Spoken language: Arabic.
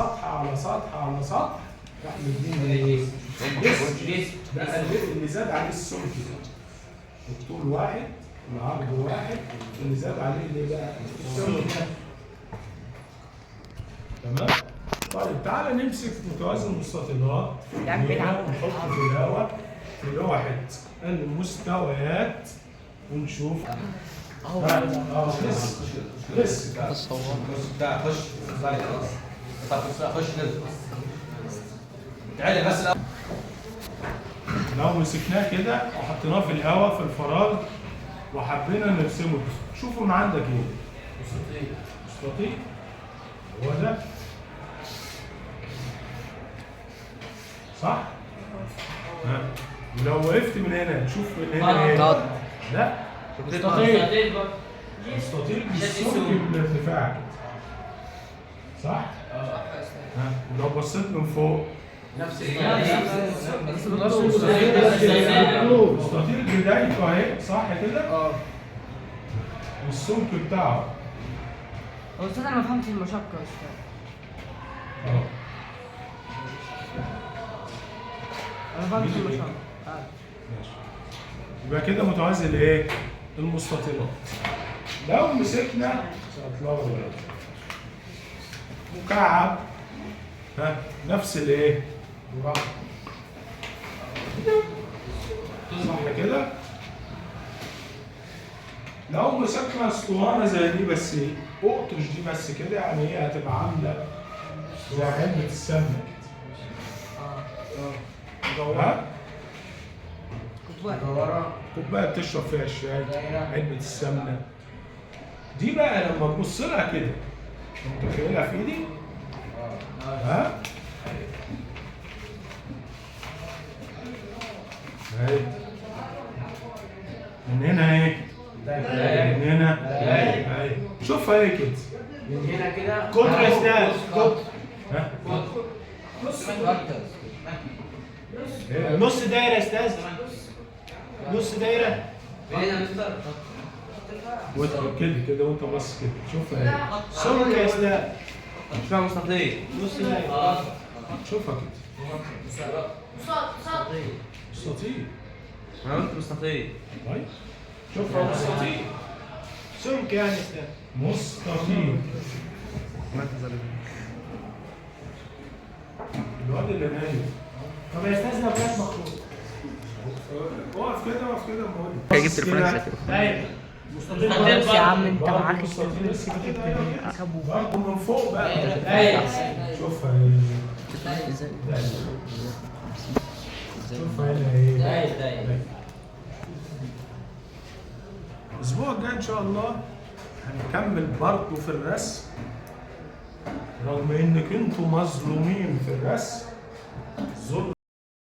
سطح على سطح على سطح راح مدينا ايه؟ بقى اللي زاد عليه السمك ده. الطول واحد العرض واحد اللي زاد عليه اللي بقى السمك. تمام؟ طيب تعالى نمسك متوازي المستطيلات ونحط في الهواء في لوحة المستويات ونشوف. بس بتاع خش خش نزل تعالى بس. لو مسكناه كده وحطيناه في الهواء في الفراغ وحبينا نرسمه شوفوا من عندك ايه؟ مستطيل هو ده صح؟ ها ولو وقفت من هنا تشوف من هنا ايه؟ لا مستطيل بالسمك بالارتفاع كده صح؟ ها ولو بصيت من فوق نفس مستطيل بدايته اهي صح كده؟ والسمك بتاعه هو استاذ انا ما فهمتش المشقة يا استاذ. انا ما فهمتش المشقة. ماشي. يبقى كده متوازي لايه؟ المستطيلات. لو مسكنا مكعب ها نفس الايه؟ صح كده؟ لو مسكنا اسطوانه زي دي بس ايه؟ اقطش دي بس كده يعني هي هتبقى عامله زي علبه السمنه كده. ها؟ كوبايه بتشرب فيها الشاي، علبه السمنه. دي بقى لما تبص لها كده متخيلها في ايدي؟ ها؟ اهي من هنا ايه؟ من هنا اهي شوفها ايه كده؟ من هنا كده قطر يا استاذ قطر. ها؟ نص دايره يا استاذ، نص دايره. هنا مستر وانت كده كده وانت باصص كده شوفها ايه؟ سمك يا استاذ، مش فاهم مستطيل نص دايره. شوفها كده مستطيل. انا قلت مستطيل. طيب شوفها مستطيل سمك يعني يا استاذ. مستطيل. الواد اللي نايم طب يا استاذ لو كانت مخروط. اقف كده اقف كده بقول جبت الفرنش. دايره مستطيل خلاص يا عم انت معاك مستطيل بس كده الكابو. برضه من فوق بقى دايره. شوفها ايه؟ شوفها هنا ايه؟ دايره. الاسبوع الجاي ان شاء الله هنكمل برضه في الرسم رغم انك انتوا مظلومين في الرسم. الظلم